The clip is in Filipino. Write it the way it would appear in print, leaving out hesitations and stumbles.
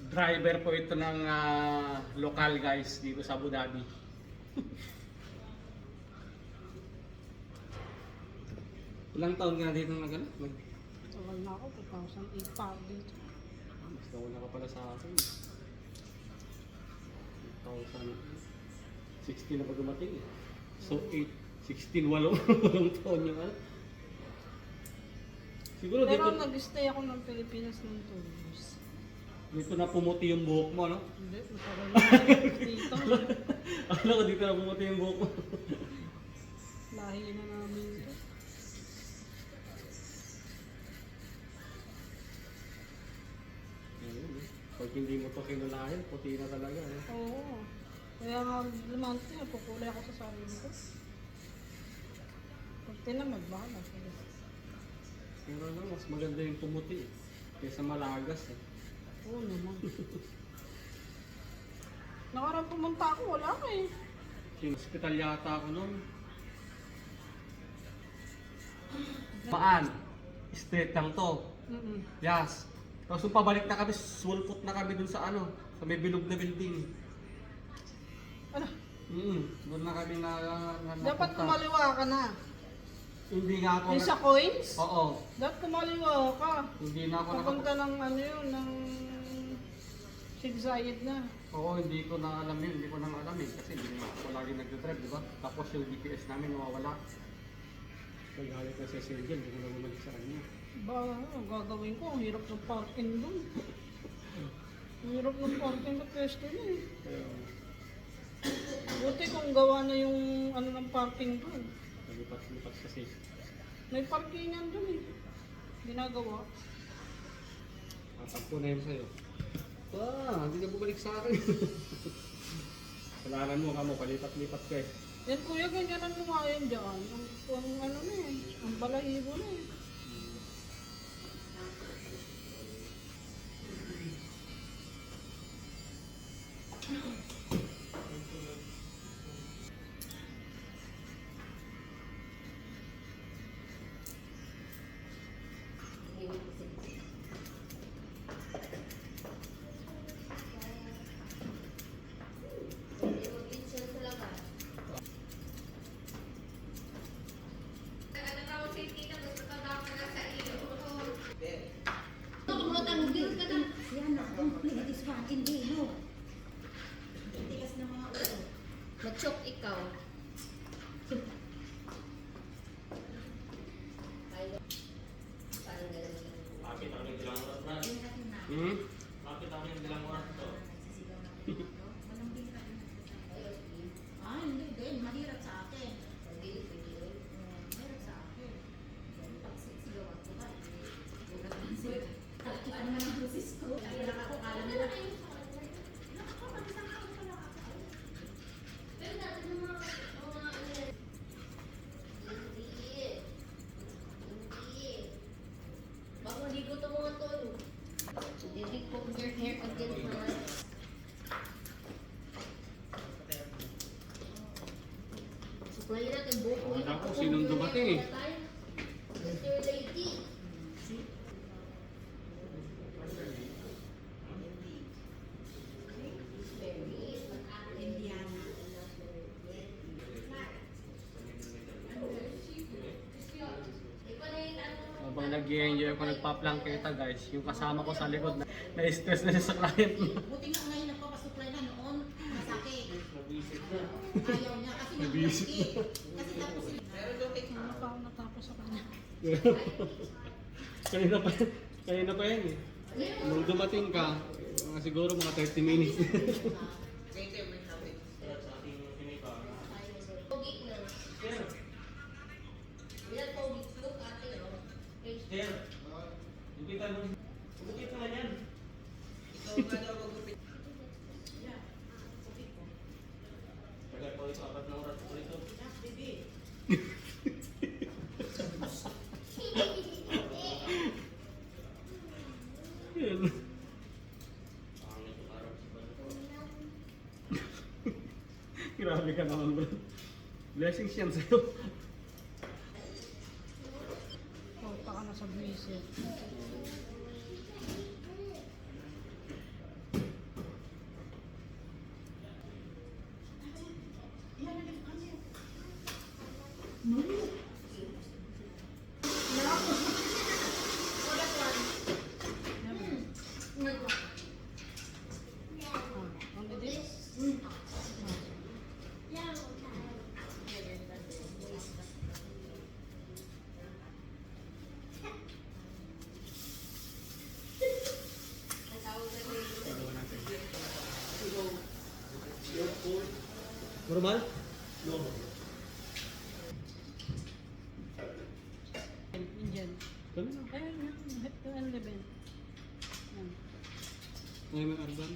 Driver po ito ng lokal guys dito sa Abu Dhabi. Ilang taon ka na dito nag-ano? Tagal na ako, 2008 pa ako dito. Mas nauna ka pala sa akin. 2016 na pa dumating eh. So 16, 8 taon yung ano. Siguro Pero dito, nag-stay ako ng Pilipinas ng 2 years. dito na pumuti yung buhok mo, no? Hindi, matagal na ako dito. Akala ko dito na pumuti yung buhok mo. Lahi na namin ito. Ayun, eh. Pag hindi mo to kinulahin, puti na talaga. Eh. Oo. Kaya nga limante, pukulay ako sa sarili ko. Pag tinamad, bahala. Pero ano, mas maganda yung pumuti eh. Kaysa malagas eh. Oo naman. Nakarang pumunta ako, wala ka eh. Yung hospital yata ako noon. Paan? Straight lang to. Yes. Tapos nung pabalik na kami, sulpot na kami dun sa ano, sa may bilog na building. Ano? Doon na kami na Dapat napunta. kumaliwa ka na. Hindi nga ako Yung sa coins? Oo. Dapat kumaliwa ka. Hindi na ako Papunta ng ano yun, ng Sheikh Zayed na. Oo, hindi ko na alam yun. Hindi ko na alam eh. Kasi hindi na ako lagi nagdadrive, di ba? Tapos yung GPS namin nawawala. Nagalit na si Sergio, hindi ko na bumalik sa kanya. Ba, ano gagawin ko? Ang hirap ng parking doon. Ang hirap ng parking na pwesto niya eh. Buti kung gawa na yung ano ng parking doon. Lipat kasi. May parkingan doon eh. Ginagawa. Tatagpo na yun sa'yo. Hindi na bumalik sa akin. Kalanan mo ka mo, palipat-lipat ka eh. Yan kuya, ganyan mo nga yan dyan. Ang ano na eh, ang balahibo na eh. Mag-chok ikaw. Bakit ako yung bilang oras na? Bakit ako yung bilang oras ito? Hindi din. Mahirap sa akin. Mahirap sa akin. Pagsiksigawan ko ba? Nakikita naman ang boses ko. Kaya ako, kala nila. Baka maligo ito mga tol. Did you comb your hair again for supply natin buko yun. Ako, sinong dumating eh? Mr. Lady. Habang nag-i-enjoy ako, nagpa-plank kita guys, yung kasama ko sa likod na-stress na siya sa client mo. Buti nga ngayon nagpapasupply na noon. Masakit. Nabisip na. Ayaw niya kasi Nabisip nag-work eh. Kasi tapos Ano pa ako natapos sa kanya? kanina pa yan eh. Nung dumating ka, siguro mga 30 minutes. pogi na. Bilang pogi. Look ate oh. Sir, bukitan mo. Bukit naman yan. Tagal po ito, 4 na oras po ito. Yan. Grabe ka naman bro. Blessings yan sa'yo. Punta ka na sa buwisit. Normal? Indian. Kami na. Ayun, yung 11. Yan. Ngayon may argan.